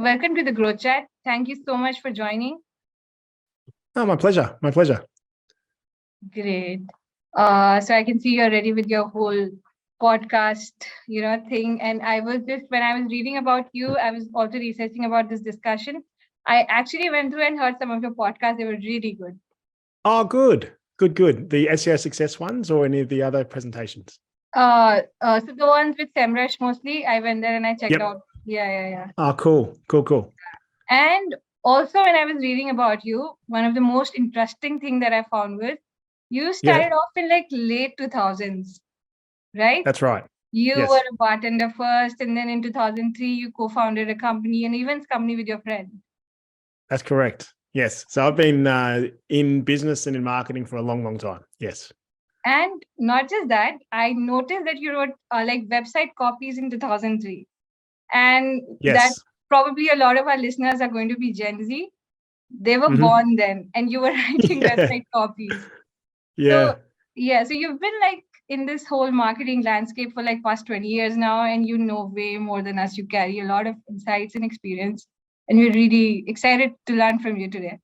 welcome to the Growth Chat. Thank you so much for joining. Oh, my pleasure. My pleasure. Great. So I can see you're ready with your whole podcast, thing. And when I was reading about you, I was also researching about this discussion. I actually went through and heard some of your podcasts. They were really good. Oh, good. Good. The SEO success ones or any of the other presentations? So the ones with SEMrush mostly, I went there and I checked Yep. out. Yeah. Oh, cool. And also when I was reading about you, one of the most interesting thing that I found was you started off in like late 2000s, right? That's right. You Yes. were a bartender first, and then in 2003, you co-founded a company, an events company with your friend. That's correct. Yes. So I've been in business and in marketing for a long time. Yes. And not just that, I noticed that you wrote like website copies in 2003. And that Yes. probably a lot of our listeners are going to be Gen Z. They were Mhm. born then, and you were writing Yeah. website copies. Yeah. So you've been like in this whole marketing landscape for like past 20 years now, and you know way more than us. You carry a lot of insights and experience, and we're really excited to learn from you today.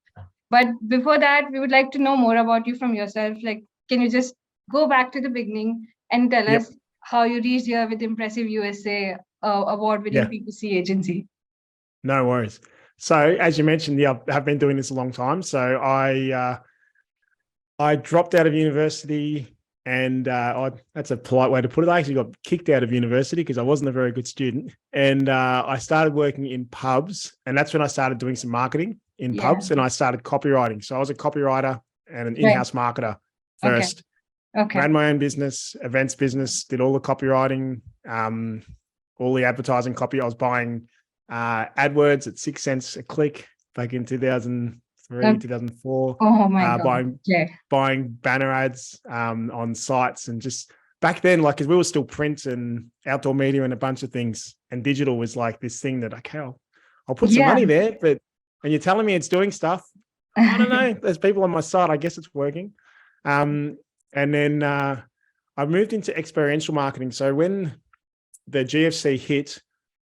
But before that, we would like to know more about you from yourself. Like, can you just go back to the beginning and tell Yep. us how you reached here with Impressive USA award-winning PPC agency? No worries. So as you mentioned, yeah, I have been doing this a long time. So I dropped out of university and that's a polite way to put it. I actually got kicked out of university because I wasn't a very good student. And I started working in pubs, and that's when I started doing some marketing in pubs, and I started copywriting. So I was a copywriter and an in-house marketer first. Okay. Ran my own business, events business, did all the copywriting, all the advertising copy. I was buying AdWords at 6 cents a click back in 2003, 2004. Oh my God. Buying banner ads on sites, and just back then, like, because we were still print and outdoor media and a bunch of things, and digital was like this thing that, okay, I'll put some money there, but when you're telling me it's doing stuff, I don't know. There's people on my side. I guess it's working. And then I moved into experiential marketing. So when the GFC hit,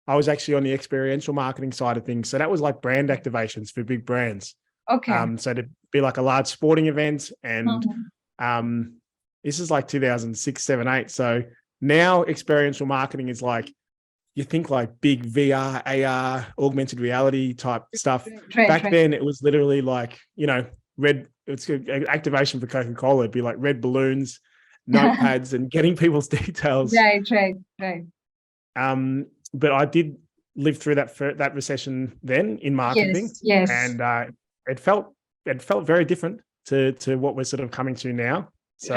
I was actually on the experiential marketing side of things. So that was like brand activations for big brands. Okay. So to be like a large sporting event, and this is like 2006, 7, 8. So now experiential marketing is like, you think like big VR, AR, augmented reality type stuff. Back then it was literally like, it's an activation for Coca-Cola. It'd be like red balloons, notepads, and getting people's details. Right. But I did live through that recession then in marketing. Yes. And it felt very different to what we're sort of coming to now. So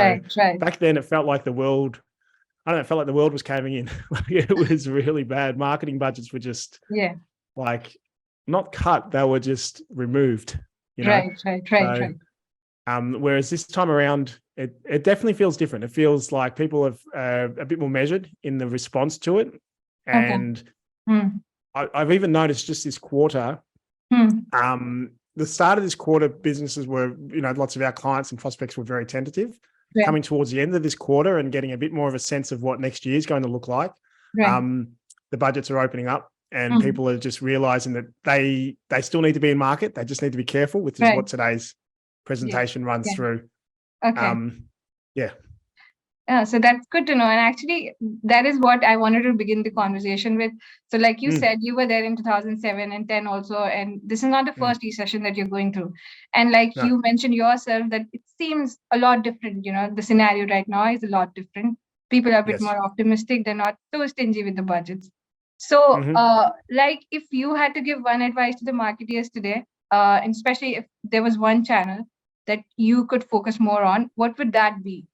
back then it felt like the world was caving in. Like, it was really bad. Marketing budgets were just like not cut, they were just removed. Right. Whereas this time around, it definitely feels different. It feels like people have a bit more measured in the response to it. And I've even noticed just this quarter, the start of this quarter, businesses were, lots of our clients and prospects were very tentative. Coming towards the end of this quarter and getting a bit more of a sense of what next year is going to look like. The budgets are opening up, and people are just realizing that they still need to be in market. They just need to be careful, which is what today's presentation runs through. So that's good to know. And actually, that is what I wanted to begin the conversation with. So like you said, you were there in 2007 and 10 also, and this is not the first recession that you're going through. And like you mentioned yourself, that it seems a lot different. The scenario right now is a lot different. People are a bit more optimistic. They're not so stingy with the budgets. So like if you had to give one advice to the marketeers today, and especially if there was one channel that you could focus more on, what would that be?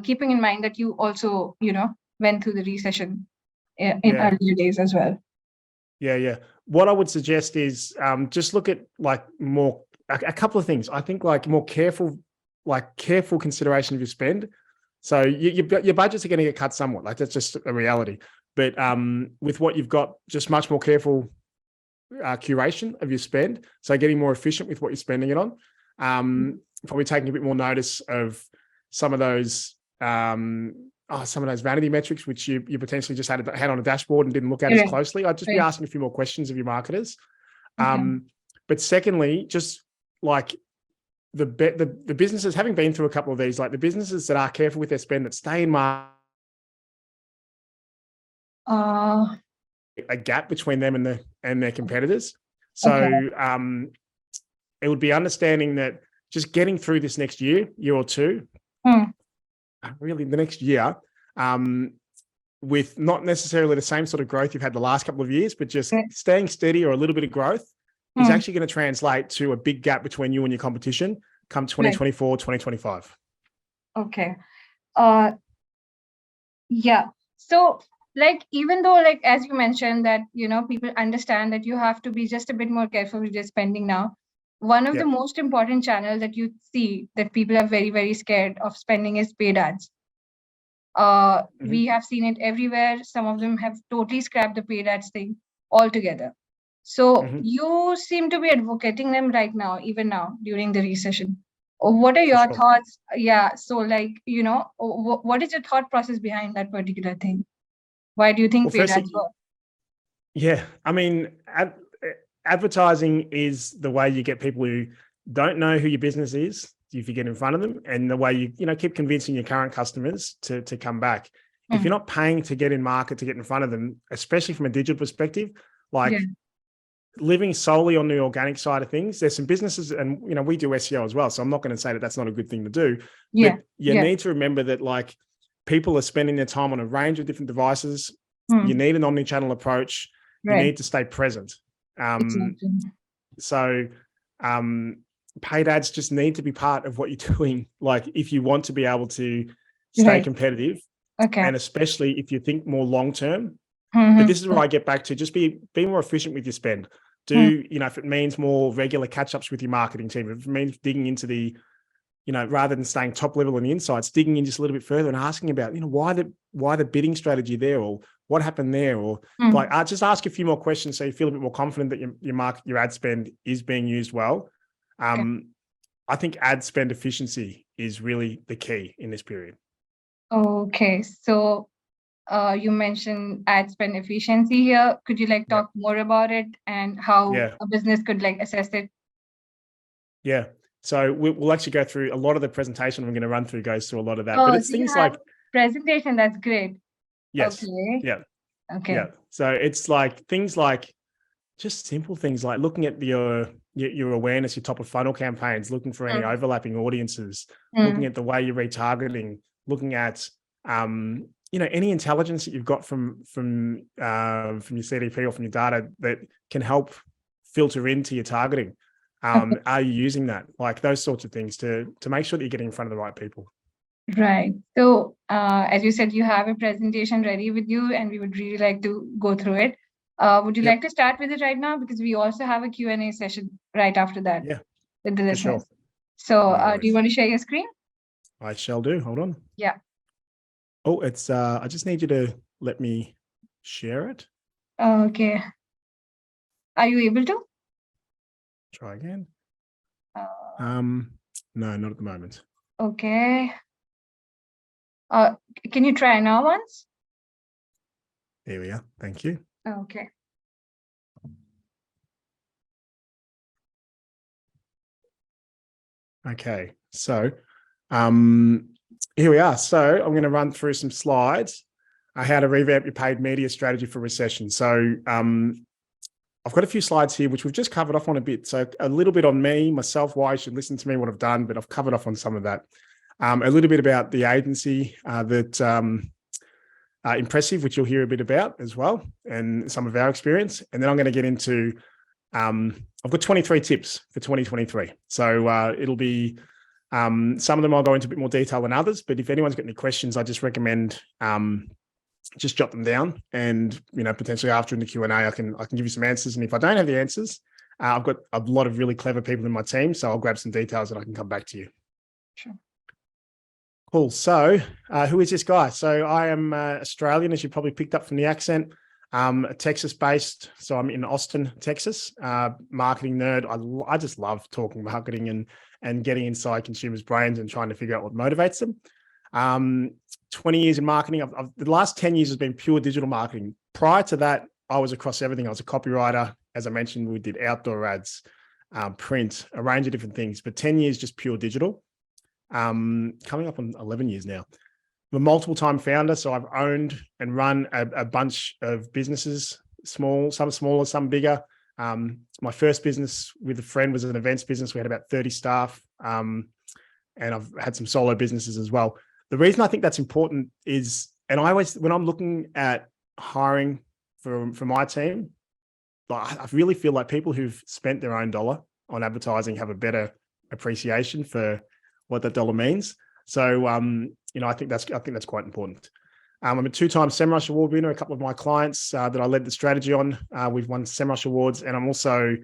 Keeping in mind that you also, went through the recession in earlier days as well. Yeah. What I would suggest is just look at like a couple of things. I think like more careful consideration of your spend. So your budgets are going to get cut somewhat. Like, that's just a reality. But with what you've got, just much more careful curation of your spend. So getting more efficient with what you're spending it on. Probably taking a bit more notice of some of those vanity metrics, which you potentially just had on a dashboard and didn't look at as closely. I'd just be asking a few more questions of your marketers. But secondly, just like the businesses, having been through a couple of these, like the businesses that are careful with their spend, that stay in market, a gap between them and their competitors. So it would be understanding that just getting through this next year or two, really the next year, with not necessarily the same sort of growth you've had the last couple of years, but just staying steady or a little bit of growth is actually going to translate to a big gap between you and your competition come 2024, 2025. Okay. Yeah. So like, even though, like, as you mentioned that, people understand that you have to be just a bit more careful with your spending now, one of the most important channels that you see that people are very, very scared of spending is paid ads. We have seen it everywhere. Some of them have totally scrapped the paid ads thing altogether. So you seem to be advocating them right now, even now during the recession. What are your thoughts? Yeah. So like, what is your thought process behind that particular thing? Why do you think paid ads work? Yeah. I mean, advertising is the way you get people who don't know who your business is, if you get in front of them, and the way you keep convincing your current customers to come back. If you're not paying to get in market, to get in front of them, especially from a digital perspective, like living solely on the organic side of things, there's some businesses, and we do SEO as well, so I'm not going to say that that's not a good thing to do. But you need to remember that like people are spending their time on a range of different devices. You need an omni-channel approach. You need to stay present. So paid ads just need to be part of what you're doing, like if you want to be able to stay competitive, and especially if you think more long term. But this is where I get back to just be more efficient with your spend. If it means more regular catch-ups with your marketing team, if it means digging into the, rather than staying top level on the insights, digging in just a little bit further and asking about, why the bidding strategy there, or what happened there, or like just ask a few more questions so you feel a bit more confident that your ad spend is being used well. I think ad spend efficiency is really the key in this period. Okay, so you mentioned ad spend efficiency here. Could you talk more about it and how a business could assess it? Yeah. So we'll actually go through a lot of the presentation I'm going to run through goes through a lot of that. But it's things like presentation. That's great. Yes. Okay. Yeah. Okay. Yeah. So it's like things like just simple things like looking at your awareness, your top of funnel campaigns, looking for any overlapping audiences, looking at the way you're retargeting, looking at any intelligence that you've got from your CDP or from your data that can help filter into your targeting. Are you using that? Like those sorts of things to make sure that you're getting in front of the right people. Right. So as you said, you have a presentation ready with you and we would really like to go through it. Would you like to start with it right now? Because we also have a Q&A session right after that with the listeners. Sure. So do you want to share your screen? I shall do. Hold on. Yeah. Oh, it's I just need you to let me share it. Okay. Are you able to? Try again. No, not at the moment. Okay. Can you try now once? There we are. Thank you. Okay. Okay. So here we are. So I'm going to run through some slides. How to revamp your paid media strategy for recession. So I've got a few slides here, which we've just covered off on a bit. So a little bit on me, myself, why you should listen to me, what I've done, but I've covered off on some of that. A little bit about the agency that Impressive, which you'll hear a bit about as well, and some of our experience. And then I'm going to get into, I've got 23 tips for 2023. So it'll be, some of them I'll go into a bit more detail than others, but if anyone's got any questions, I just recommend just jot them down, and potentially after in the Q&A, I can give you some answers. And if I don't have the answers, I've got a lot of really clever people in my team, so I'll grab some details and I can come back to you. Sure. Cool. So who is this guy? So I am Australian, as you probably picked up from the accent. Texas-based, so I'm in Austin, Texas. Marketing nerd. I just love talking marketing and getting inside consumers' brains and trying to figure out what motivates them. 20 years in marketing. The last 10 years has been pure digital marketing. Prior to that, I was across everything. I was a copywriter, as I mentioned, we did outdoor ads, print, a range of different things, but 10 years just pure digital. Coming up on 11 years now. I'm a multiple time founder, so I've owned and run a bunch of businesses, some smaller, some bigger. My first business with a friend was an events business. We had about 30 staff, and I've had some solo businesses as well. The reason I think that's important is, and I always, when I'm looking at hiring for my team, I really feel like people who've spent their own dollar on advertising have a better appreciation for what that dollar means. So, I think that's quite important. I'm a 2-time SEMrush Award winner. A couple of my clients that I led the strategy on, we've won SEMrush Awards, and I'm also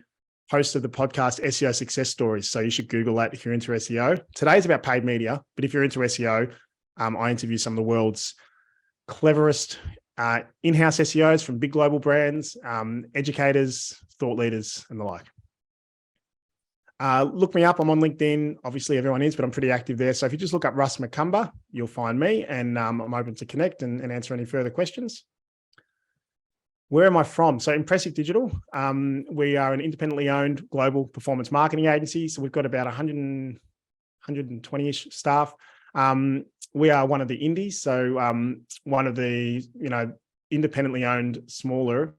host of the podcast SEO Success Stories. So you should Google that if you're into SEO. Today's about paid media, but if you're into SEO, I interview some of the world's cleverest in-house SEOs from big global brands, educators, thought leaders, and the like. Look me up. I'm on LinkedIn. Obviously, everyone is, but I'm pretty active there. So if you just look up Russ Macumber, you'll find me, and I'm open to connect and answer any further questions. Where am I from? So Impressive Digital. We are an independently owned global performance marketing agency. So we've got about 120-ish staff. We are one of the indies. So one of the, independently owned smaller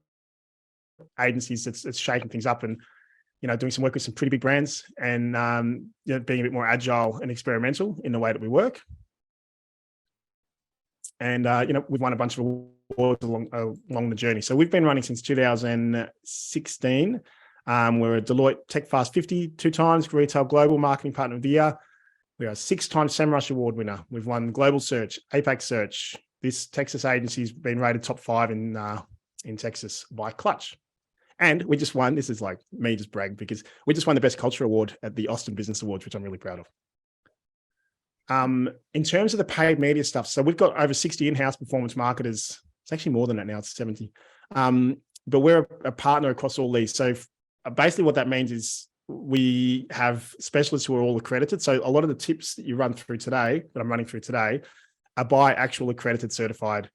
agencies that's shaking things up and, doing some work with some pretty big brands and, being a bit more agile and experimental in the way that we work. And, we've won a bunch of awards along the journey. So we've been running since 2016. We're a Deloitte Tech Fast 50 2 times, Retail Global Marketing Partner of the Year. We are a 6-time SEMrush Award winner. We've won Global Search, APAC Search. This Texas agency has been rated top 5 in Texas by Clutch. And we just won, this is like me just bragging, because we just won the Best Culture Award at the Austin Business Awards, which I'm really proud of. In terms of the paid media stuff, so we've got over 60 in-house performance marketers. It's actually more than that now, it's 70. But we're a partner across all these. So basically what that means is we have specialists who are all accredited. So a lot of the tips that you run through today, that I'm running through today, are by actual accredited certified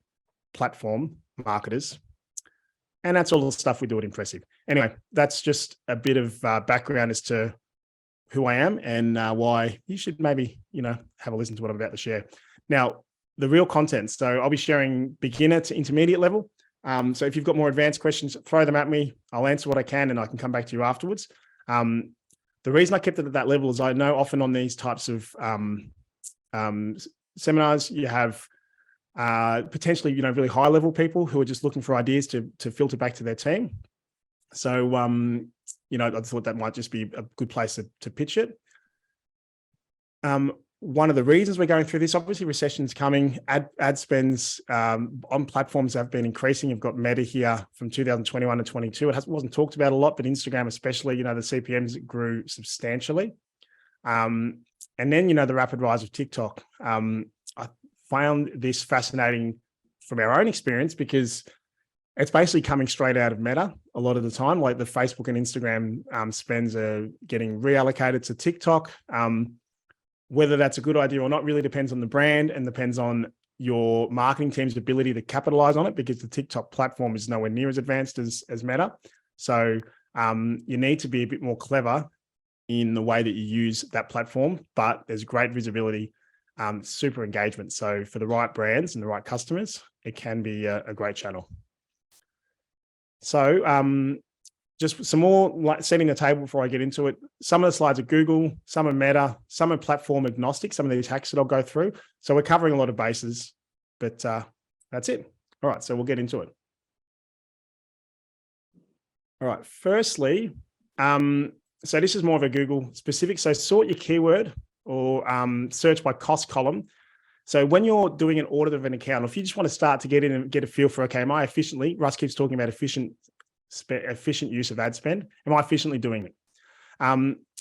platform marketers. And that's all the stuff we do at Impressive. Anyway, that's just a bit of background as to who I am and why you should maybe, have a listen to what I'm about to share. Now, the real content. So I'll be sharing beginner to intermediate level. So if you've got more advanced questions, throw them at me. I'll answer what I can and I can come back to you afterwards. The reason I kept it at that level is I know often on these types of seminars, you have potentially, really high level people who are just looking for ideas to filter back to their team. So, I thought that might just be a good place to pitch it. One of the reasons we're going through this, obviously recession's coming, ad spends on platforms have been increasing. You've got Meta here from 2021 to 22. It wasn't talked about a lot, but Instagram especially, the CPMs grew substantially. And then, the rapid rise of TikTok. I found this fascinating from our own experience because it's basically coming straight out of Meta a lot of the time. Like the Facebook and Instagram spends are getting reallocated to TikTok. Whether that's a good idea or not really depends on the brand and depends on your marketing team's ability to capitalize on it, because the TikTok platform is nowhere near as advanced as Meta. So you need to be a bit more clever in the way that you use that platform, but there's great visibility, super engagement. So for the right brands and the right customers, it can be a great channel. So just some more setting the table before I get into it. Some of the slides are Google, some are Meta, some are platform agnostic, some of these hacks that I'll go through. So we're covering a lot of bases, but that's it. All right, so we'll get into it. All right, firstly, so this is more of a Google specific. So sort your keyword or search by cost column. So when you're doing an audit of an account, or if you just want to start to get in and get a feel for, okay, Russ keeps talking about efficient use of ad spend. Am I efficiently doing it?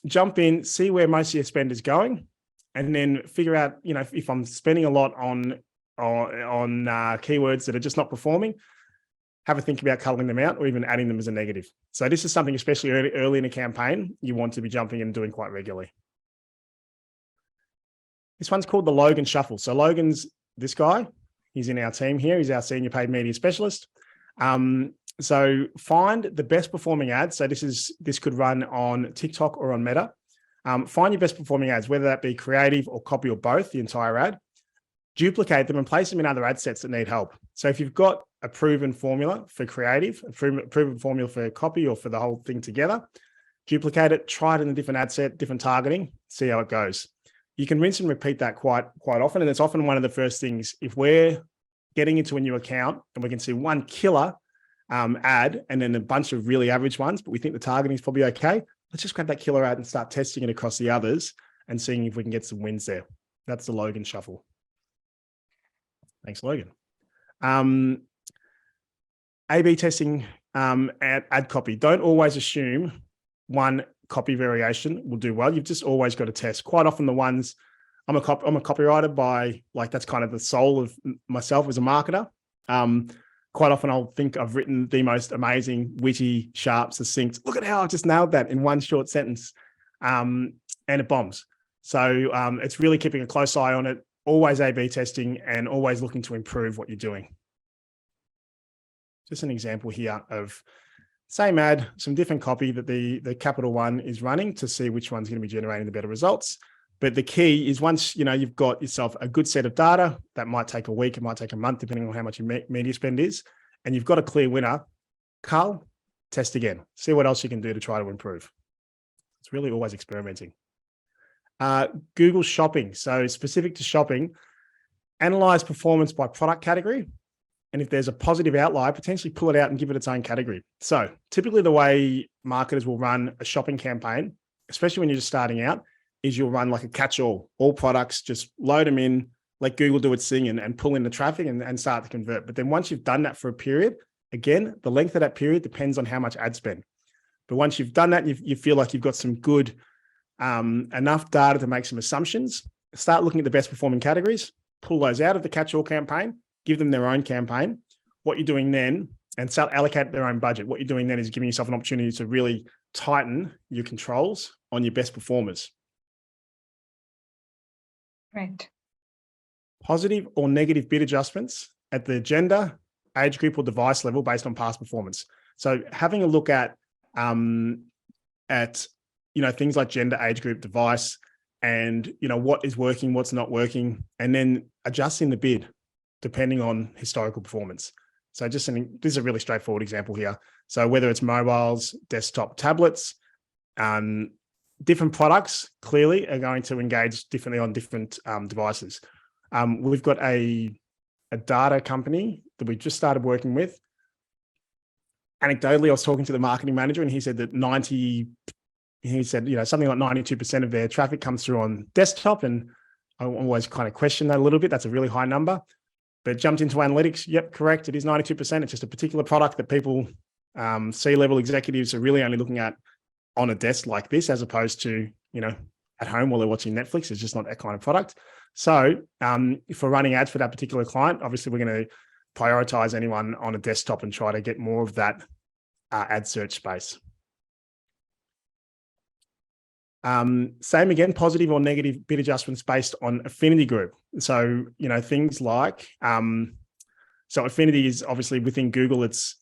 Jump in, see where most of your spend is going, and then figure out, if I'm spending a lot on keywords that are just not performing, have a think about culling them out or even adding them as a negative. So this is something, especially early in a campaign, you want to be jumping in and doing quite regularly. This one's called the Logan Shuffle. So Logan's this guy. He's in our team here. He's our senior paid media specialist. So find the best performing ads. So this could run on TikTok or on Meta. Find your best performing ads, whether that be creative or copy or both, the entire ad. Duplicate them and place them in other ad sets that need help. So if you've got a proven formula for creative, a proven formula for copy or for the whole thing together, duplicate it, try it in a different ad set, different targeting, see how it goes. You can rinse and repeat that quite often. And it's often one of the first things, if we're getting into a new account and we can see one killer ad and then a bunch of really average ones, but we think the targeting is probably okay, let's just grab that killer ad and start testing it across the others and seeing if we can get some wins there. That's the Logan shuffle. Thanks, Logan. A/B testing ad copy. Don't always assume one copy variation will do well. You've just always got to test. Quite often the ones, I'm a copywriter by, like, that's kind of the soul of myself as a marketer. Quite often I'll think I've written the most amazing, witty, sharp, succinct, look at how I've just nailed that in one short sentence. And it bombs. So it's really keeping a close eye on it, always A/B testing and always looking to improve what you're doing. Just an example here of same ad, some different copy that the Capital One is running to see which one's going to be generating the better results. But the key is once you've got yourself a good set of data, that might take a week, it might take a month, depending on how much your media spend is, and you've got a clear winner, Carl, test again. See what else you can do to try to improve. It's really always experimenting. Google Shopping. So specific to shopping, analyze performance by product category. And if there's a positive outlier, potentially pull it out and give it its own category. So typically the way marketers will run a shopping campaign, especially when you're just starting out, is you'll run like a catch-all, all products, just load them in, let Google do its thing and pull in the traffic and start to convert. But then once you've done that for a period, again, the length of that period depends on how much ad spend. But once you've done that, you feel like you've got some good, enough data to make some assumptions, start looking at the best performing categories, pull those out of the catch-all campaign, give them their own campaign. What you're doing then, and start allocate their own budget. What you're doing then is giving yourself an opportunity to really tighten your controls on your best performers. Right. Positive or negative bid adjustments at the gender, age group, or device level based on past performance. So having a look at things like gender, age group, device, and what is working, what's not working, and then adjusting the bid depending on historical performance. So this is a really straightforward example here. So whether it's mobiles, desktop, tablets, different products clearly are going to engage differently on different devices. We've got a data company that we just started working with. Anecdotally, I was talking to the marketing manager and he said that something like 92% of their traffic comes through on desktop. And I always kind of question that a little bit. That's a really high number. But jumped into analytics. Yep, correct. It is 92%. It's just a particular product that people, C-level executives are really only looking at on a desk like this, as opposed to, at home while they're watching Netflix. It's just not that kind of product. So if we're running ads for that particular client, obviously we're going to prioritize anyone on a desktop and try to get more of that ad search space. Same again, positive or negative bid adjustments based on affinity group. So, things like, so affinity is obviously within Google, it's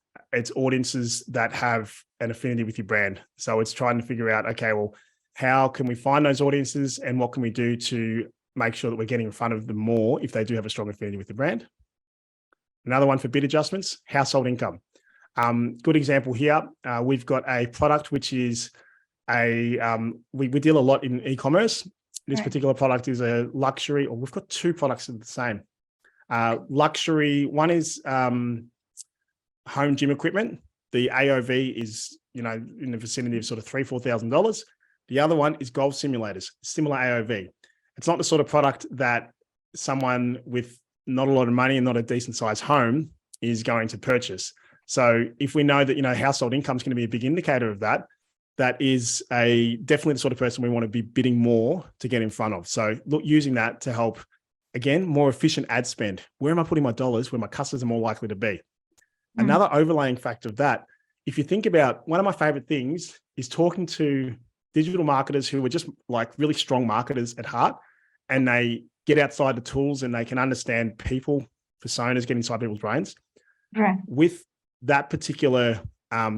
audiences that have an affinity with your brand. So it's trying to figure out, okay, well, how can we find those audiences and what can we do to make sure that we're getting in front of them more if they do have a strong affinity with the brand? Another one for bid adjustments, household income. Good example here. We've got a product which is we deal a lot in e-commerce. This particular product is a luxury, or we've got two products that are the same. Luxury, one is home gym equipment. The AOV is, in the vicinity of sort of $3,000-4,000. The other one is golf simulators, similar AOV. It's not the sort of product that someone with not a lot of money and not a decent sized home is going to purchase. So if we know that, household income is going to be a big indicator of that, that is definitely the sort of person we want to be bidding more to get in front of. So look, using that to help, again, more efficient ad spend. Where am I putting my dollars where my customers are more likely to be? Another overlaying factor of that, if you think about, one of my favorite things is talking to digital marketers who are just like really strong marketers at heart, and they get outside the tools and they can understand people, personas, get inside people's brains. Right. With that particular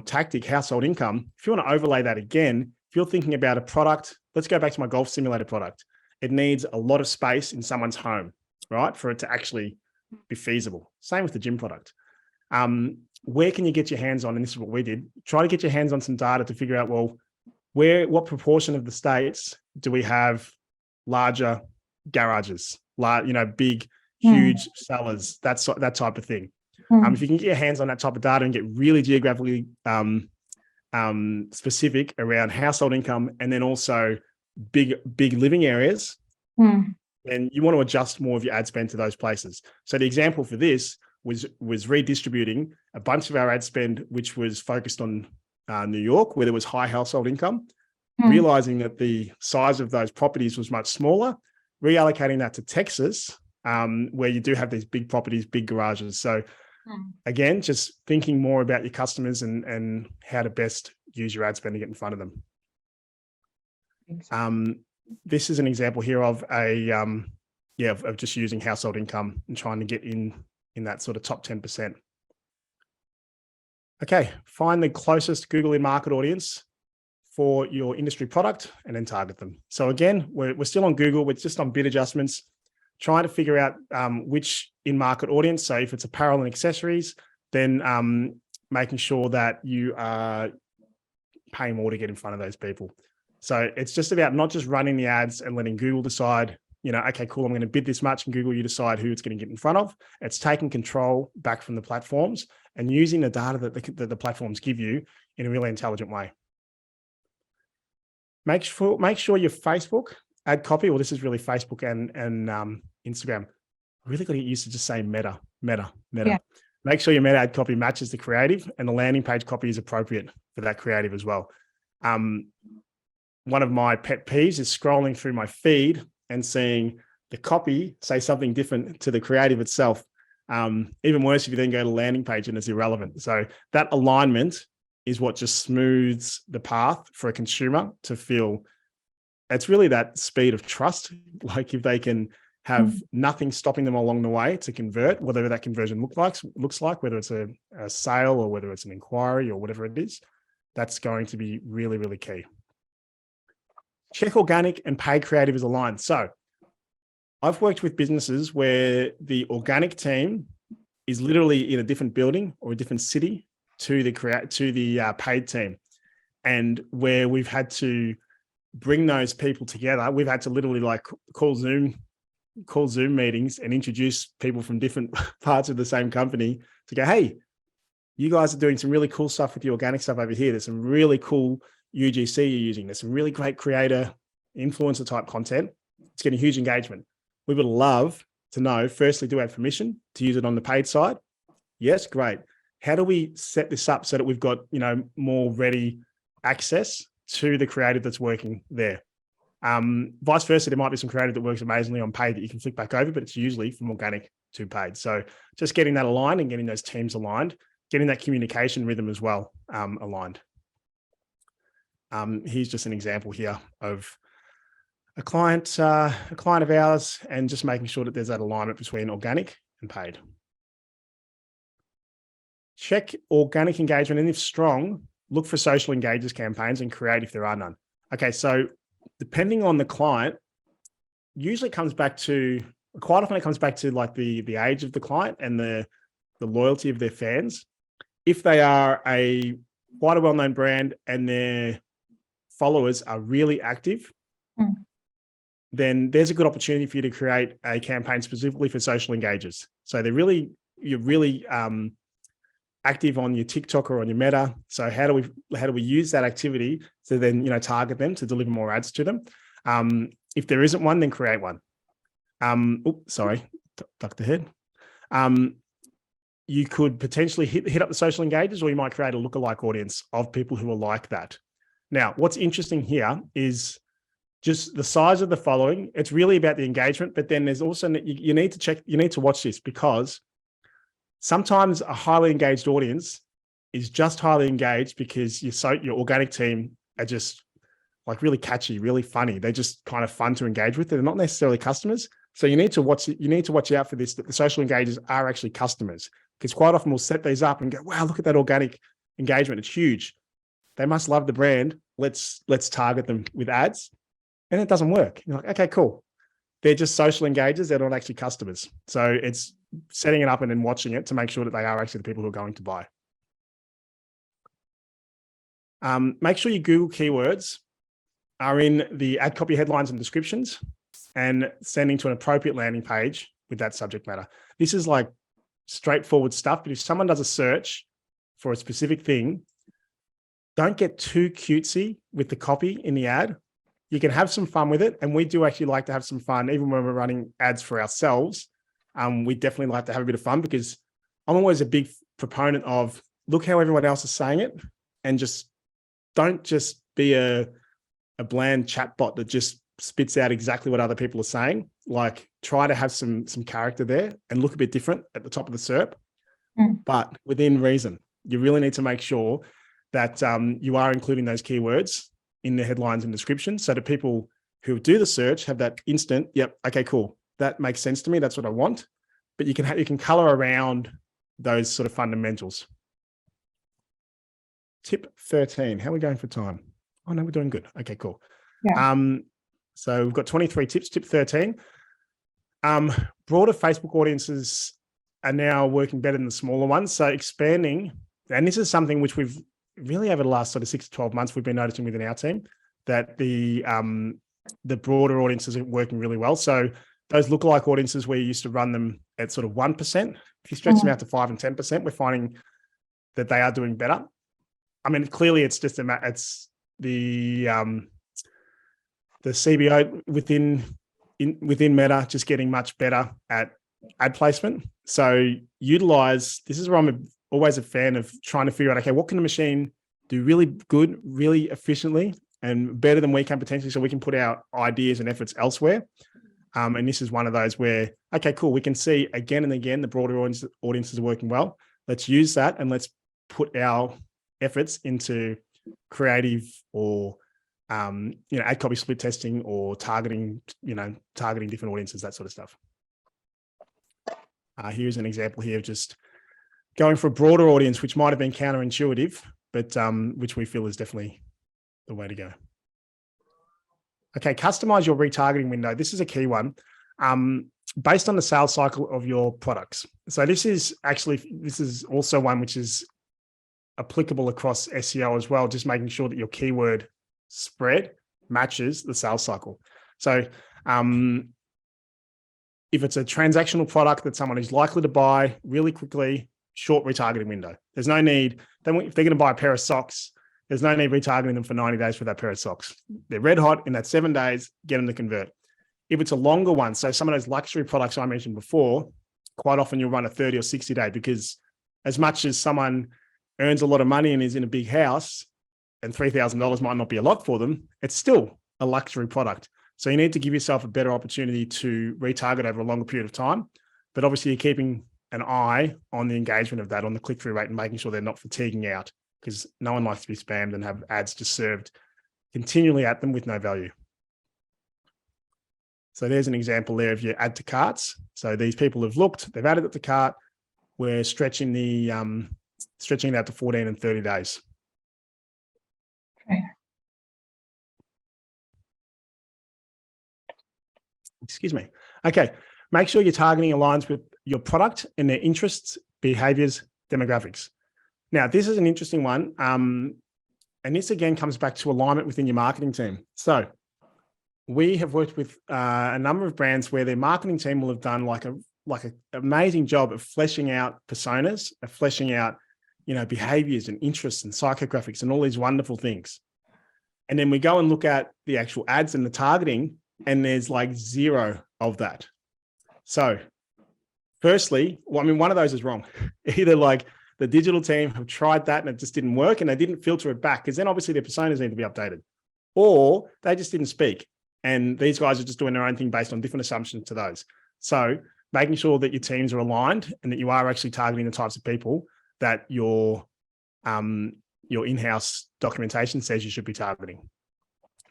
tactic, household income, if you want to overlay that again, if you're thinking about a product, let's go back to my golf simulator product. It needs a lot of space in someone's home, right? For it to actually be feasible. Same with the gym product. Where can you get your hands on, and this is what we did, try to get your hands on some data to figure out, well, what proportion of the states do we have larger garages, big, huge cellars, that type of thing. If you can get your hands on that type of data and get really geographically specific around household income, and then also big living areas, then you want to adjust more of your ad spend to those places. So the example for this was redistributing a bunch of our ad spend, which was focused on New York, where there was high household income, realizing that the size of those properties was much smaller, reallocating that to Texas, where you do have these big properties, big garages. So again, just thinking more about your customers and how to best use your ad spend to get in front of them. This is an example here of of just using household income and trying to get in that sort of top 10%. Okay, find the closest Google in-market audience for your industry product and then target them. So again, we're still on Google, we're just on bid adjustments, trying to figure out which in-market audience. So if it's apparel and accessories, then making sure that you are paying more to get in front of those people. So it's just about not just running the ads and letting Google decide, okay, cool, I'm going to bid this much, and Google, you decide who it's going to get in front of. It's taking control back from the platforms and using the data that the platforms give you in a really intelligent way. Make sure your Facebook ad copy, well, this is really Facebook and Instagram, really got to get used to just saying meta. Yeah. Make sure your meta ad copy matches the creative, and the landing page copy is appropriate for that creative as well. One of my pet peeves is scrolling through my feed and seeing the copy say something different to the creative itself. Even worse if you then go to the landing page and it's irrelevant. So that alignment is what just smooths the path for a consumer to feel. It's really that speed of trust. Like if they can have nothing stopping them along the way to convert, whatever that conversion looks like, whether it's a sale or whether it's an inquiry or whatever it is, that's going to be really, really key. Check organic and paid creative is aligned. So I've worked with businesses where the organic team is literally in a different building or a different city to the paid team, and where we've had to bring those people together. We've had to literally like call Zoom meetings and introduce people from different parts of the same company to go, hey, you guys are doing some really cool stuff with the organic stuff over here. There's some really cool UGC you're using. There's some really great creator, influencer type content. It's getting huge engagement. We would love to know, firstly, do we have permission to use it on the paid side? Yes, great. How do we set this up so that we've got, more ready access to the creative that's working there? Vice versa, there might be some creative that works amazingly on paid that you can flick back over, but it's usually from organic to paid. So just getting that aligned and getting those teams aligned, getting that communication rhythm as well aligned. Here's just an example here of a client of ours, and just making sure that there's that alignment between organic and paid. Check organic engagement, and if strong, look for social engagers campaigns and create if there are none. Okay, so depending on the client, usually quite often it comes back to like the age of the client and the loyalty of their fans. If they are quite a well-known brand and their followers are really active, then there's a good opportunity for you to create a campaign specifically for social engagers. So you're really active on your TikTok or on your Meta. So how do we use that activity to then target them to deliver more ads to them? If there isn't one, then create one. Ducked ahead. You could potentially hit up the social engagers, or you might create a lookalike audience of people who are like that. Now, what's interesting here is just the size of the following. It's really about the engagement, but then there's also, you need to watch this, because sometimes a highly engaged audience is just highly engaged because your organic team are just like really catchy, really funny. They're just kind of fun to engage with. They're not necessarily customers. So you need to watch out for this, that the social engagers are actually customers. Because quite often we'll set these up and go, wow, look at that organic engagement. It's huge. They must love the brand. Let's target them with ads. And it doesn't work. You're like, okay, cool. They're just social engagers. They're not actually customers. So it's setting it up and then watching it to make sure that they are actually the people who are going to buy. Make sure your Google keywords are in the ad copy headlines and descriptions and sending to an appropriate landing page with that subject matter. This is like straightforward stuff, but if someone does a search for a specific thing, don't get too cutesy with the copy in the ad. You can have some fun with it. And we do actually like to have some fun, even when we're running ads for ourselves. We definitely like to have a bit of fun, because I'm always a big proponent of look how everyone else is saying it, and just don't just be a bland chatbot that just spits out exactly what other people are saying. Like, try to have some character there and look a bit different at the top of the SERP, but within reason. You really need to make sure that you are including those keywords in the headlines and descriptions, so that people who do the search have that instant, yep, okay, cool, that makes sense to me, that's what I want. But you can color around those sort of fundamentals. Tip 13, how are we going for time? Oh no, we're doing good. Okay, cool. Yeah. So we've got 23 tips. Tip 13, broader Facebook audiences are now working better than the smaller ones. So expanding, and this is something which we've really over the last sort of 6 to 12 months, we've been noticing within our team, that the broader audiences are working really well. So those lookalike audiences where you used to run them at sort of 1%, if you stretch them out to 5 and 10%, we're finding that they are doing better. I mean, clearly it's just it's the CBO within Meta just getting much better at ad placement. So utilize, this is where I'm always a fan of trying to figure out, okay, what can the machine do really good, really efficiently, and better than we can potentially, so we can put our ideas and efforts elsewhere. And this is one of those where, okay, cool, we can see again and again the broader audiences are working well. Let's use that and let's put our efforts into creative or ad copy split testing or targeting different audiences, that sort of stuff. Here's an example here of just going for a broader audience, which might have been counterintuitive, but which we feel is definitely the way to go. Okay, customize your retargeting window. This is a key one, based on the sales cycle of your products. So this is also one which is applicable across SEO as well, just making sure that your keyword spread matches the sales cycle. So if it's a transactional product that someone is likely to buy really quickly, short retargeting window. There's no need, if they're going to buy a pair of socks, there's no need retargeting them for 90 days for that pair of socks. They're red hot in that 7 days, get them to convert. If it's a longer one, so some of those luxury products I mentioned before, quite often you'll run a 30 or 60 day, because as much as someone earns a lot of money and is in a big house, and $3,000 might not be a lot for them, it's still a luxury product. So you need to give yourself a better opportunity to retarget over a longer period of time. But obviously you're keeping an eye on the engagement of that, on the click-through rate, and making sure they're not fatiguing out, because no one likes to be spammed and have ads just served continually at them with no value. So there's an example there of your add to carts. So these people have looked, they've added it to cart. We're stretching it out to 14 and 30 days. Okay. Excuse me. Okay. Make sure your targeting aligns with your product and their interests, behaviors, demographics. Now, this is an interesting one. And this again comes back to alignment within your marketing team. So we have worked with a number of brands where their marketing team will have done like an amazing job of fleshing out personas, of fleshing out, behaviors and interests and psychographics and all these wonderful things. And then we go and look at the actual ads and the targeting, and there's like zero of that. So firstly, one of those is wrong. Either like the digital team have tried that and it just didn't work and they didn't filter it back, because then obviously their personas need to be updated, or they just didn't speak. And these guys are just doing their own thing based on different assumptions to those. So making sure that your teams are aligned and that you are actually targeting the types of people that your in-house documentation says you should be targeting.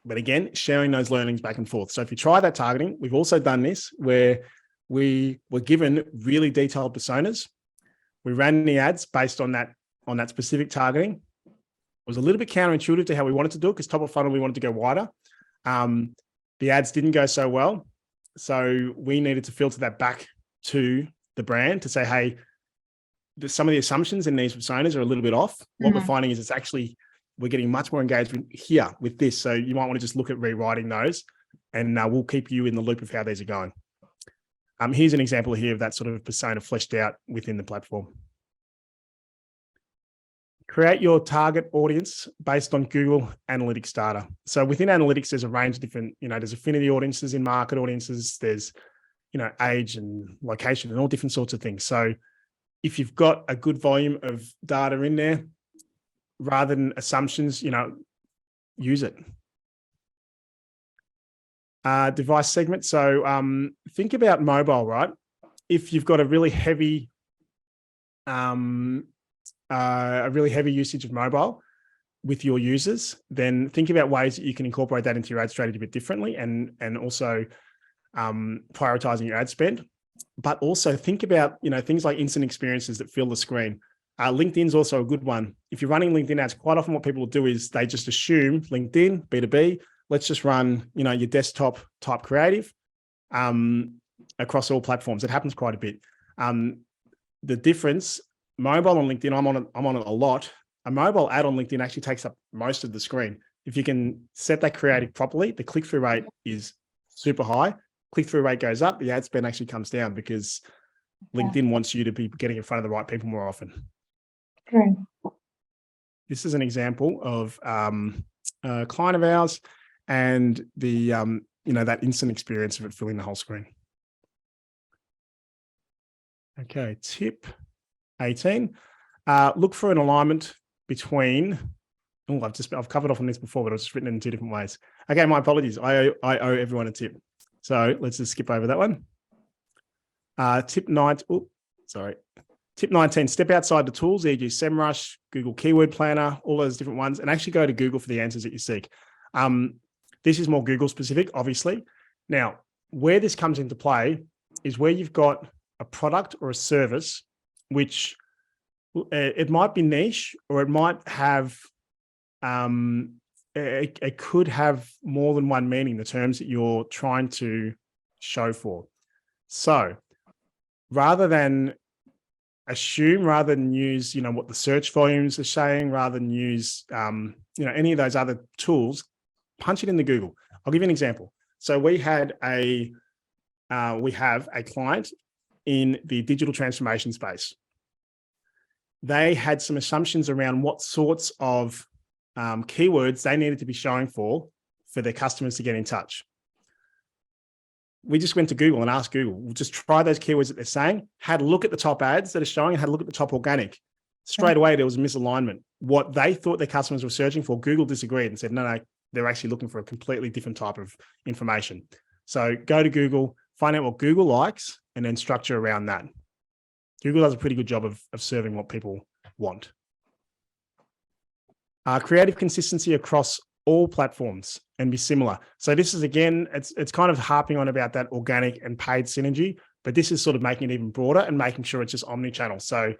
But again, sharing those learnings back and forth. So if you try that targeting, we've also done this where we were given really detailed personas. We ran the ads based on that specific targeting. It was a little bit counterintuitive to how we wanted to do it because top of funnel, we wanted to go wider. The ads didn't go so well. So we needed to filter that back to the brand to say, hey, some of the assumptions in these personas are a little bit off. What we're finding is it's actually, we're getting much more engagement here with this. So you might want to just look at rewriting those, and we'll keep you in the loop of how these are going. Here's an example here of that sort of persona fleshed out within the platform. Create your target audience based on Google Analytics data. So within Analytics, there's a range of different, there's affinity audiences in market audiences. There's, age and location and all different sorts of things. So if you've got a good volume of data in there, rather than assumptions, use it. Device segment. So think about mobile, right? If you've got a really heavy usage of mobile with your users, then think about ways that you can incorporate that into your ad strategy a bit differently, and also prioritizing your ad spend. But also think about things like instant experiences that fill the screen. LinkedIn's also a good one. If you're running LinkedIn ads, quite often what people will do is they just assume LinkedIn, B2B, let's just run your desktop type creative across all platforms. It happens quite a bit. The difference, mobile on LinkedIn, I'm on it a lot. A mobile ad on LinkedIn actually takes up most of the screen. If you can set that creative properly, the click-through rate is super high. Click-through rate goes up, the ad spend actually comes down because LinkedIn wants you to be getting in front of the right people more often. Right. This is an example of a client of ours and the that instant experience of it filling the whole screen. Okay, tip 18. Look for an alignment between. Oh, I've covered off on this before, but I've just written it in 2 different ways. Okay, my apologies. I owe everyone a tip. So let's just skip over that one. Tip 19, step outside the tools, e.g. SEMrush, Google Keyword Planner, all those different ones, and actually go to Google for the answers that you seek. This is more Google specific, obviously. Now, where this comes into play is where you've got a product or a service, which it might be niche, or it might have, it could have more than one meaning, the terms that you're trying to show for. So rather than assume, rather than use, what the search volumes are saying, rather than use, any of those other tools, punch it into Google. I'll give you an example. So we have a client in the digital transformation space. They had some assumptions around what sorts of keywords they needed to be showing for their customers to get in touch. We just went to Google and asked Google, we'll just try those keywords that they're saying, had a look at the top ads that are showing, and had a look at the top organic. Straight away, there was a misalignment. What they thought their customers were searching for, Google disagreed and said, no, they're actually looking for a completely different type of information. So go to Google, find out what Google likes, and then structure around that. Google does a pretty good job of serving what people want. Creative consistency across all platforms and be similar. So this is, again, it's kind of harping on about that organic and paid synergy, but this is sort of making it even broader and making sure it's just omni-channel. So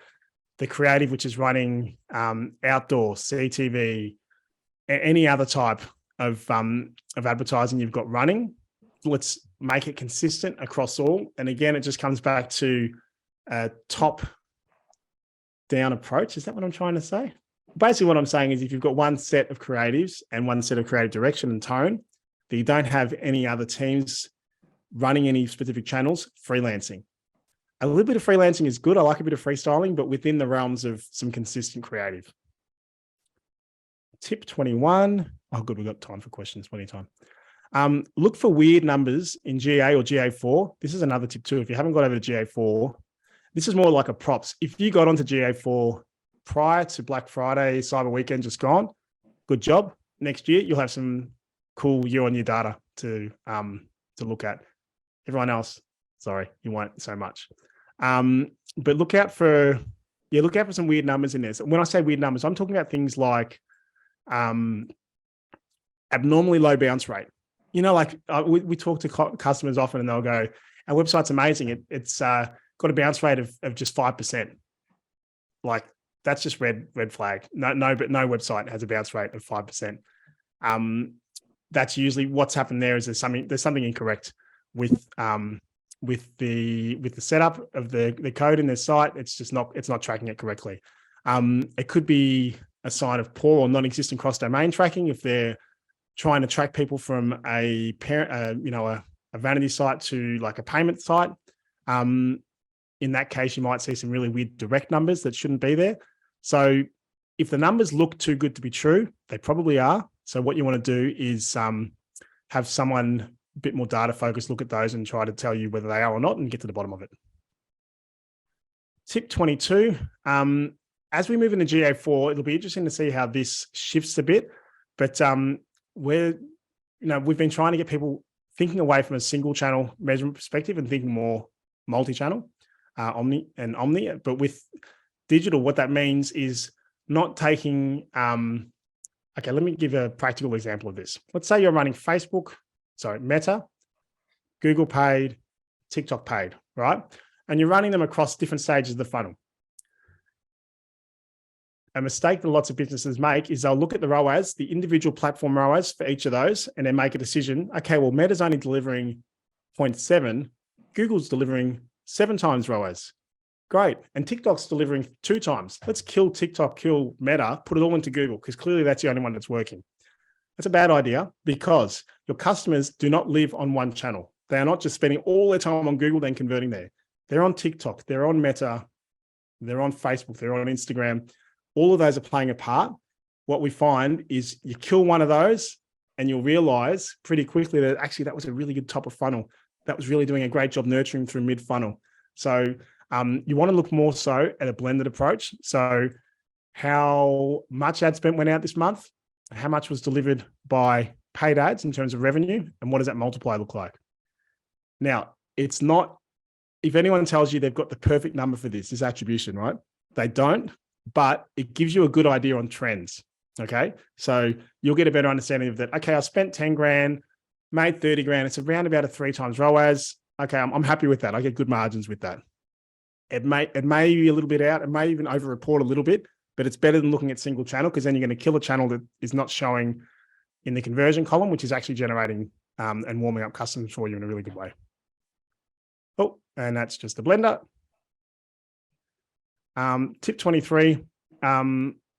the creative, which is running outdoor, CTV, any other type of advertising you've got running, let's make it consistent across all. And again, it just comes back to a top-down approach. Is that what I'm trying to say? Basically, what I'm saying is if you've got one set of creatives and one set of creative direction and tone, that you don't have any other teams running any specific channels, freelancing. A little bit of freelancing is good. I like a bit of freestyling, but within the realms of some consistent creative. Tip 21. Oh, good. We've got time for questions, plenty of time. Look for weird numbers in GA or GA4. This is another tip too. If you haven't got over to GA4, this is more like a props. If you got onto GA4 prior to Black Friday, Cyber Weekend just gone, good job. Next year, you'll have some cool year-on-year data to look at. Everyone else, sorry, you won't so much. But look out for some weird numbers in this. When I say weird numbers, I'm talking about things like abnormally low bounce rate. We talk to customers often and they'll go, our website's amazing. It's got a bounce rate of just 5%. like that's just red flag. No, but no website has a bounce rate of 5%. That's usually what's happened there is there's something incorrect with the setup of the code in their site. It's not tracking it correctly. It could be a sign of poor or non-existent cross-domain tracking if they're trying to track people from a parent, a vanity site to like a payment site. In that case, you might see some really weird direct numbers that shouldn't be there. So if the numbers look too good to be true, they probably are. So what you want to do is have someone a bit more data focused look at those and try to tell you whether they are or not and get to the bottom of it. Tip 22. As we move into GA4, it'll be interesting to see how this shifts a bit. But we've been trying to get people thinking away from a single channel measurement perspective and thinking more multi-channel, omni. But with digital, what that means is not taking, okay, let me give a practical example of this. Let's say you're running Meta, Google paid, TikTok paid, right? And you're running them across different stages of the funnel. A mistake that lots of businesses make is they'll look at the ROAS, the individual platform ROAS for each of those, and then make a decision. Okay, well, Meta's only delivering 0.7, Google's delivering 7 times ROAS. Great. And TikTok's delivering 2 times. Let's kill TikTok, kill Meta, put it all into Google, because clearly that's the only one that's working. That's a bad idea because your customers do not live on one channel. They are not just spending all their time on Google, then converting there. They're on TikTok, they're on Meta, they're on Facebook, they're on Instagram. All of those are playing a part. What we find is you kill one of those and you'll realize pretty quickly that actually that was a really good top of funnel. That was really doing a great job nurturing through mid funnel. So you want to look more so at a blended approach. So how much ad spend went out this month, how much was delivered by paid ads in terms of revenue, and what does that multiply look like? Now, it's not, if anyone tells you they've got the perfect number for this is attribution, right? They don't. But it gives you a good idea on trends. Okay. So you'll get a better understanding of that. Okay. I spent 10 grand, made 30 grand. It's around about a 3 times ROAS. Okay. I'm happy with that. I get good margins with that. It may be a little bit out. It may even over report a little bit, but it's better than looking at single channel, because then you're going to kill a channel that is not showing in the conversion column, which is actually generating and warming up customers for you in a really good way. Oh, and that's just the blender. Tip 23,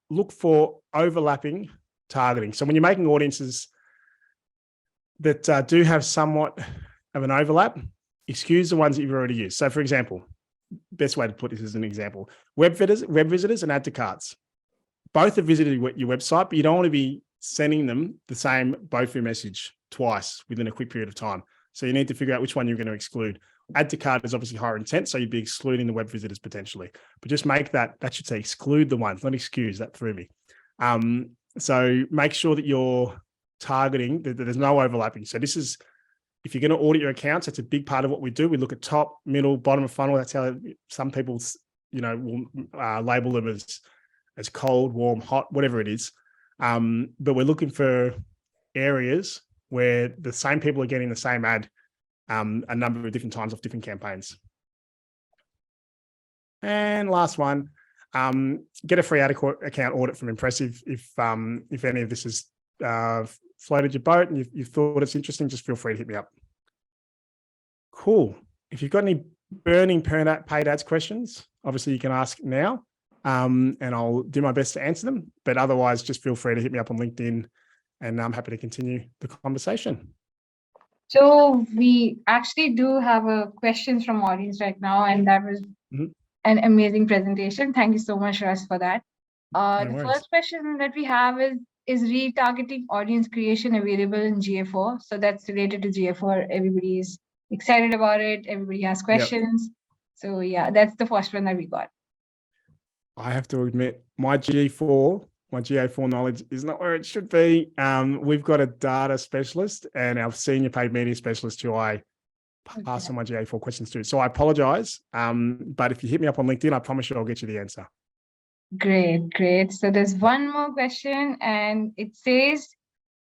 look for overlapping targeting. So when you're making audiences that do have somewhat of an overlap, excuse the ones that you've already used. So for example, best way to put this as an example, web visitors and add to carts. Both have visited your website, but you don't want to be sending them the same bofu message twice within a quick period of time. So you need to figure out which one you're going to exclude. Add to cart is obviously higher intent, so you'd be excluding the web visitors potentially. But just make that should say exclude the ones, not excuse. That threw me. So make sure that you're targeting, that there's no overlapping. So this is, if you're going to audit your accounts, that's a big part of what we do. We look at top, middle, bottom of funnel. That's how some people, will label them as cold, warm, hot, whatever it is. But we're looking for areas where the same people are getting the same ad a number of different times off different campaigns. And last one, get a free ad account audit from Impressive. If any of this has floated your boat and you've thought it's interesting, just feel free to hit me up. Cool. If you've got any burning paid ads questions, obviously you can ask now, and I'll do my best to answer them. But otherwise, just feel free to hit me up on LinkedIn, and I'm happy to continue the conversation. So we actually do have a questions from audience right now, and that was an amazing presentation. Thank you so much, Russ, for that. The first question that we have is retargeting audience creation available in GA4? So that's related to GA4. Everybody is excited about it. Everybody has questions. Yep. So yeah, that's the first one that we got. I have to admit, my GA4 knowledge is not where it should be. We've got a data specialist and our senior paid media specialist who I pass on my GA4 questions to. So I apologize. But if you hit me up on LinkedIn, I promise you I'll get you the answer. Great. So there's one more question, and it says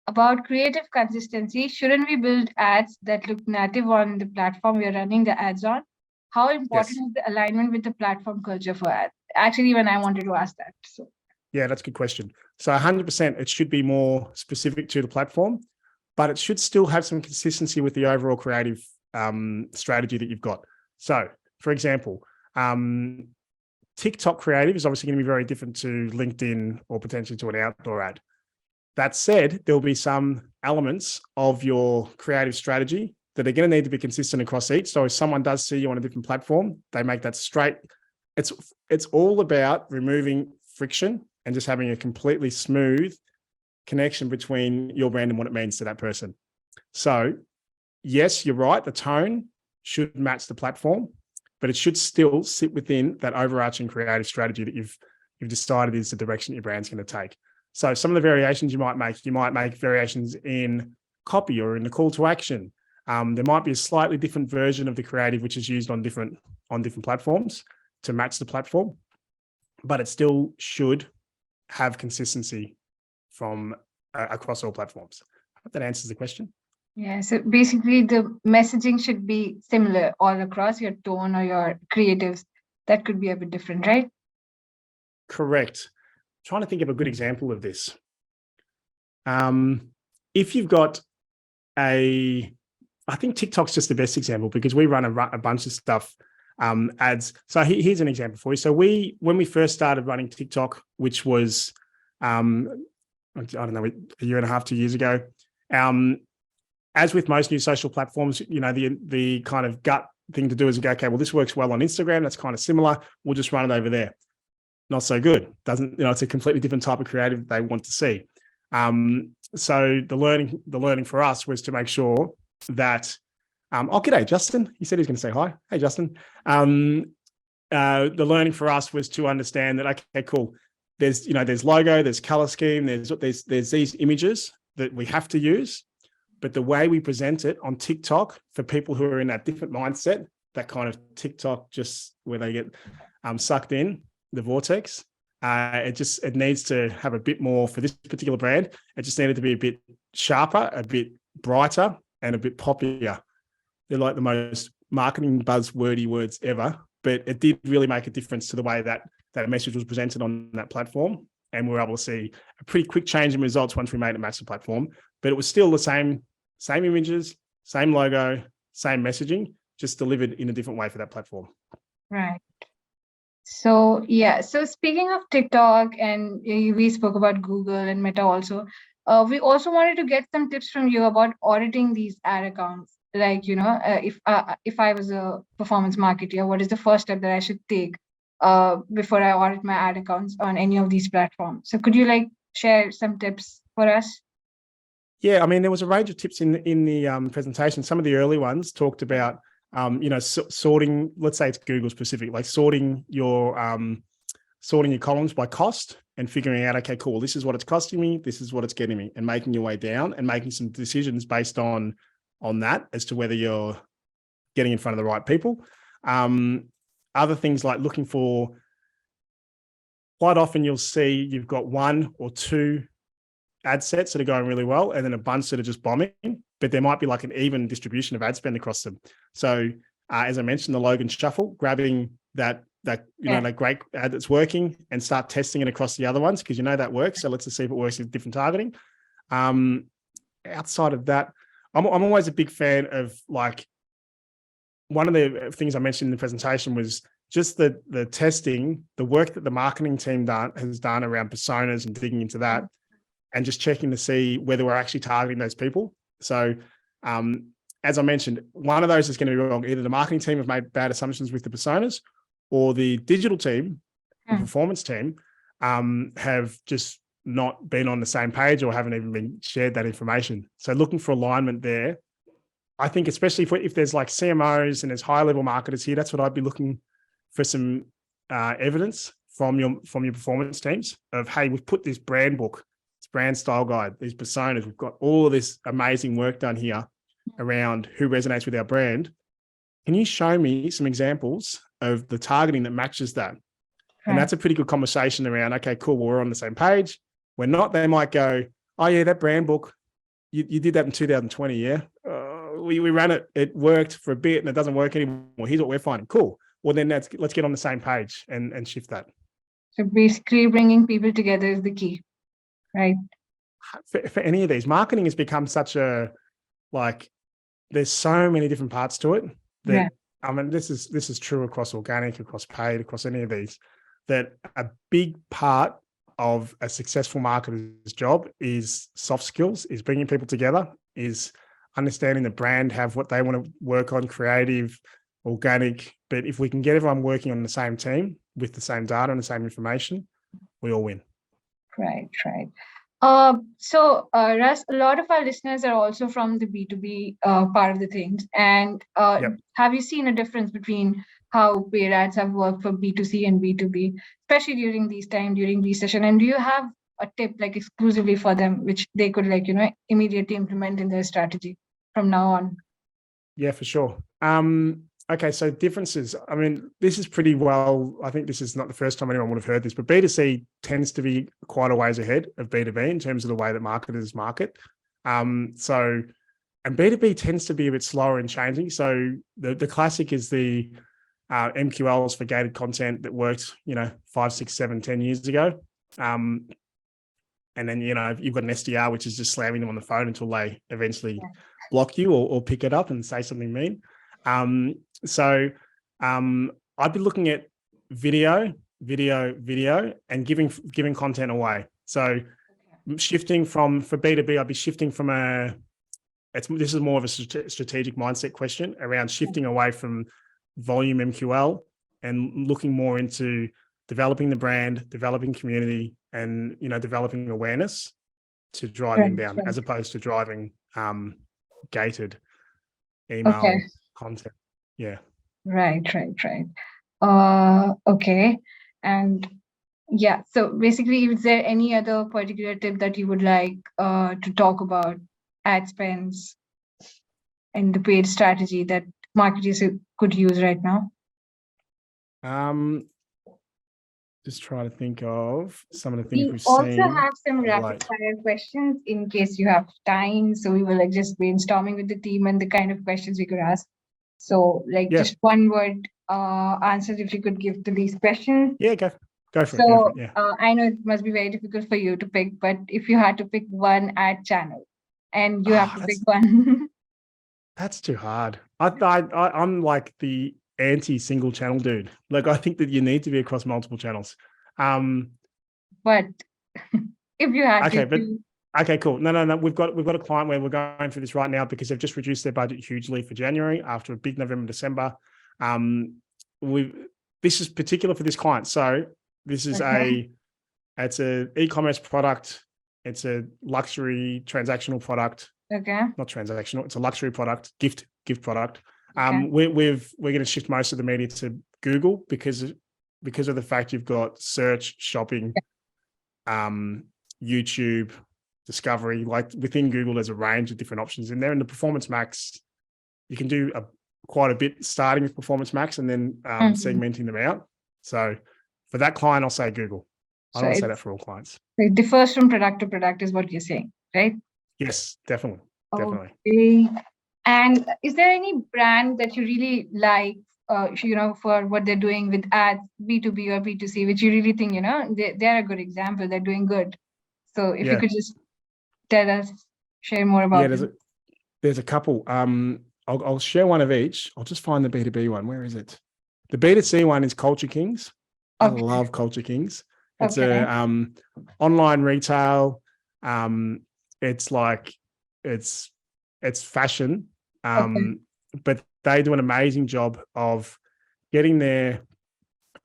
about creative consistency. Shouldn't we build ads that look native on the platform we're running the ads on? How important is the alignment with the platform culture for ads? actually when I wanted to ask that. So. Yeah, that's a good question. So 100%, it should be more specific to the platform, but it should still have some consistency with the overall creative strategy that you've got. So, for example, TikTok creative is obviously going to be very different to LinkedIn or potentially to an outdoor ad. That said, there'll be some elements of your creative strategy that are going to need to be consistent across each. So if someone does see you on a different platform, they make that straight. It's all about removing friction and just having a completely smooth connection between your brand and what it means to that person. So yes, you're right. The tone should match the platform, but it should still sit within that overarching creative strategy that you've decided is the direction your brand's going to take. So some of the variations you might make variations in copy or in the call to action. There might be a slightly different version of the creative which is used on different platforms to match the platform, but it still should have consistency from across all platforms. I hope that answers the question. Yeah, so basically the messaging should be similar all across, your tone or your creatives. That could be a bit different, right? Correct. Trying to think of a good example of this. If you've got I think TikTok's just the best example because we run a bunch of stuff, ads. So here's an example for you. So when we first started running TikTok, which was, I don't know, a year and a half, 2 years ago, as with most new social platforms, you know, the kind of gut thing to do is go, okay, well, this works well on Instagram. That's kind of similar. We'll just run it over there. Not so good. Doesn't, you know, it's a completely different type of creative they want to see. So the learning for us was to make sure that, g'day, Justin. He said he's going to say hi. Hey, Justin. The learning for us was to understand that, okay, cool. There's logo, there's color scheme, there's these images that we have to use, but the way we present it on TikTok for people who are in that different mindset, that kind of TikTok just where they get sucked in the vortex, it needs to have a bit more for this particular brand. It just needed to be a bit sharper, a bit brighter, and a bit poppier. They're like the most marketing buzzwordy words ever, but it did really make a difference to the way that message was presented on that platform. And we were able to see a pretty quick change in results once we made it match the platform. But it was still the same images, same logo, same messaging, just delivered in a different way for that platform. Right. So, yeah. So speaking of TikTok, and we spoke about Google and Meta also, we also wanted to get some tips from you about auditing these ad accounts. Like, you know, if I was a performance marketer, what is the first step that I should take before I audit my ad accounts on any of these platforms? So could you share some tips for us? Yeah, I mean, there was a range of tips in the presentation. Some of the early ones talked about, sorting, let's say it's Google specific, like sorting your columns by cost and figuring out, okay, cool, this is what it's costing me, this is what it's getting me, and making your way down and making some decisions based on that as to whether you're getting in front of the right people. Other things like looking for, quite often you'll see you've got one or two ad sets that are going really well and then a bunch that are just bombing, but there might be like an even distribution of ad spend across them. So as I mentioned, the Logan Shuffle, grabbing that great ad that's working and start testing it across the other ones because you know that works. So let's just see if it works with different targeting. Outside of that, I'm always a big fan of, like, one of the things I mentioned in the presentation was just the testing, the work that the marketing team has done around personas and digging into that, and just checking to see whether we're actually targeting those people. So as I mentioned, one of those is going to be wrong. Either the marketing team have made bad assumptions with the personas, or the digital team, the performance team, have just not been on the same page or haven't even been shared that information. So looking for alignment there. I think especially if there's like CMOs and there's high level marketers here, that's what I'd be looking for, some evidence from your performance teams of, hey, we've put this brand book, this brand style guide, these personas, we've got all of this amazing work done here around who resonates with our brand. Can you show me some examples of the targeting that matches that? And that's a pretty good conversation around, okay, cool, well, we're on the same page. We're not. They might go, oh yeah, that brand book, you did that in 2020, yeah? We ran it, it worked for a bit and it doesn't work anymore. Here's what we're finding. Cool. Well, then let's get on the same page and shift that. So basically bringing people together is the key, right? For any of these, marketing has become such a, like, there's so many different parts to it that, I mean, this is true across organic, across paid, across any of these, that a big part of a successful marketer's job is soft skills, is bringing people together, is understanding the brand, have what they want to work on, creative, organic. But if we can get everyone working on the same team with the same data and the same information, we all win. Right. So, Russ, a lot of our listeners are also from the B2B part of the things. And have you seen a difference between how paid ads have worked for B2C and B2B, especially during these times, during recession? And do you have a tip like exclusively for them, which they could immediately implement in their strategy from now on? Yeah, for sure. Okay, so differences. I mean, this is pretty well, I think this is not the first time anyone would have heard this, but B2C tends to be quite a ways ahead of B2B in terms of the way that marketers market. And B2B tends to be a bit slower in changing. So the classic is the MQLs for gated content that worked, 5, 6, 7, 10 years ago. And then, you've got an SDR, which is just slamming them on the phone until they eventually block you or pick it up and say something mean. So I'd be looking at video, and giving content away. So shifting for B2B, I'd be shifting from this is more of a strategic mindset question around shifting away from volume MQL and looking more into developing the brand, developing community, and developing awareness to drive inbound, as opposed to driving gated email content. Yeah. Right. Okay. And so basically, is there any other particular tip that you would like to talk about ad spends and the paid strategy that marketers could use right now? Just try to think of some of the things we've also seen. Have some rapid fire questions in case you have time. So we will just brainstorming with the team and the kind of questions we could ask. So just one word answers if you could give to these questions. Yeah, go for it. So I know it must be very difficult for you to pick, but if you had to pick one ad channel and you have to pick one. That's too hard. I'm like the anti-single channel dude. Like, I think that you need to be across multiple channels. But if you had to. Okay, cool. No. We've got a client where we're going through this right now because they've just reduced their budget hugely for January after a big November, December. This is particular for this client. So this is it's a e-commerce product. It's a luxury transactional product. Okay. Not transactional. It's a luxury product, gift product. We're going to shift most of the media to Google because of the fact you've got search, shopping, YouTube, discovery. Like within Google, there's a range of different options in there, and the Performance Max, you can do quite a bit starting with Performance Max and then segmenting them out. So for that client, I'll say Google. I don't say that for all clients. It differs from product to product, is what you're saying, right? Yes, definitely. Okay. And is there any brand that you really like, for what they're doing with ads, B2B or B2C, which you really think, they're a good example, they're doing good. So if you could just share more about it. There's a couple. I'll share one of each. I'll just find the B2B one. Where is it? The B2C one is Culture Kings. I love Culture Kings. It's a online retail. It's like it's fashion, but they do an amazing job of getting there.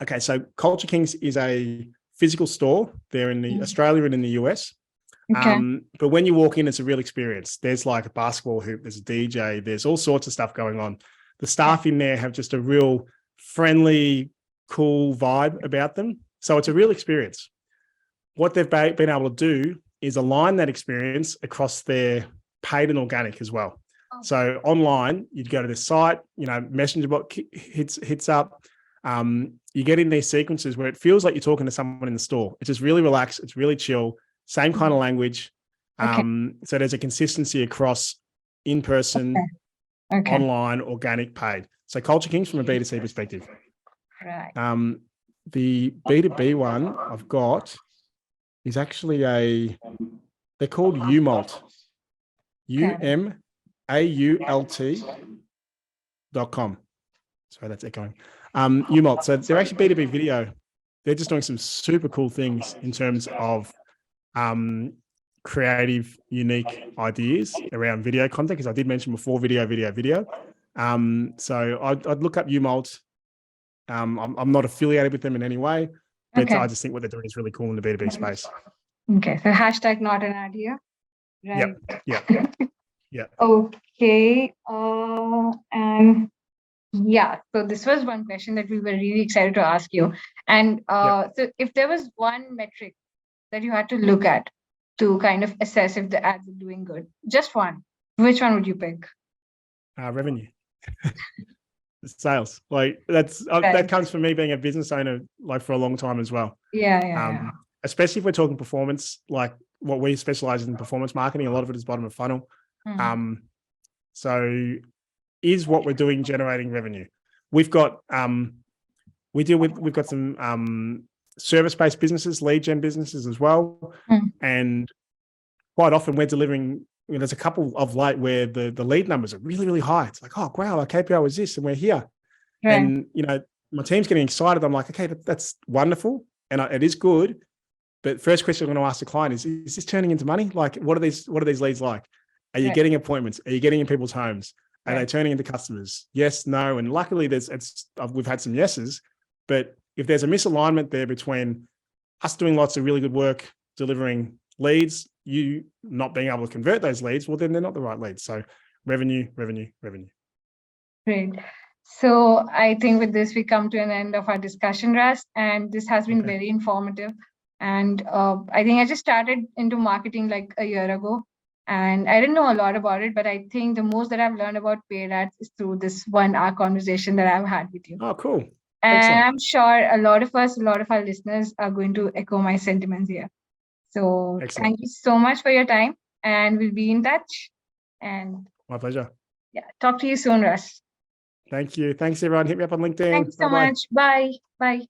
Okay, so Culture Kings is a physical store. They're in Australia and in the US. But when you walk in, it's a real experience. There's like a basketball hoop, there's a DJ, there's all sorts of stuff going on. The staff in there have just a real friendly, cool vibe about them. So it's a real experience. What they've been able to do is align that experience across their paid and organic as well. So online, you'd go to the site, Messenger bot hits up. You get in these sequences where it feels like you're talking to someone in the store. It's just really relaxed. It's really chill. Same kind of language. So there's a consistency across in-person, online, organic, paid. So Culture Kings from a B2C perspective. Right. the B2B one I've got is actually they're called UMAULT. UMAULT.com. Sorry, that's echoing. UMAULT. So they're actually B2B video. They're just doing some super cool things in terms of creative, unique ideas around video content, because I did mention before video. So I'd look up UMAULT. I'm not affiliated with them in any way, but I just think what they're doing is really cool in the B2B space. Okay, so hashtag not an idea. Right. Yep. Yeah. Okay. And yeah, so this was one question that we were really excited to ask you. And so if there was one metric that you had to look at to kind of assess if the ads are doing good, just one, which one would you pick? Revenue. Sales. Like that comes from me being a business owner like for a long time as well. Yeah. Especially if we're talking performance, like what we specialize in performance marketing, a lot of it is bottom of funnel. So is what we're doing generating revenue? We've got we've got some service-based businesses, lead gen businesses as well. And quite often we're delivering, there's a couple of late where the lead numbers are really, really high. It's like, oh, wow, our KPI was this and we're here. Right. And, my team's getting excited. I'm like, okay, that's wonderful. And it is good. But first question I'm going to ask the client is this turning into money? Like, what are these leads like? Are you getting appointments? Are you getting in people's homes? Are they turning into customers? Yes, no. And luckily we've had some yeses, but if there's a misalignment there between us doing lots of really good work, delivering leads, you not being able to convert those leads, well, then they're not the right leads. So revenue. Great. So I think with this, we come to an end of our discussion, Russ, and this has been very informative. And I think I just started into marketing like a year ago, and I didn't know a lot about it, but I think the most that I've learned about paid ads is through this 1 hour conversation that I've had with you. Oh, cool. And excellent. I'm sure a lot of our listeners are going to echo my sentiments here. So Thank you so much for your time, and we'll be in touch. And my pleasure. Yeah, talk to you soon, Russ. Thank you. Thanks, everyone. Hit me up on LinkedIn. Thanks so much. Bye. Bye.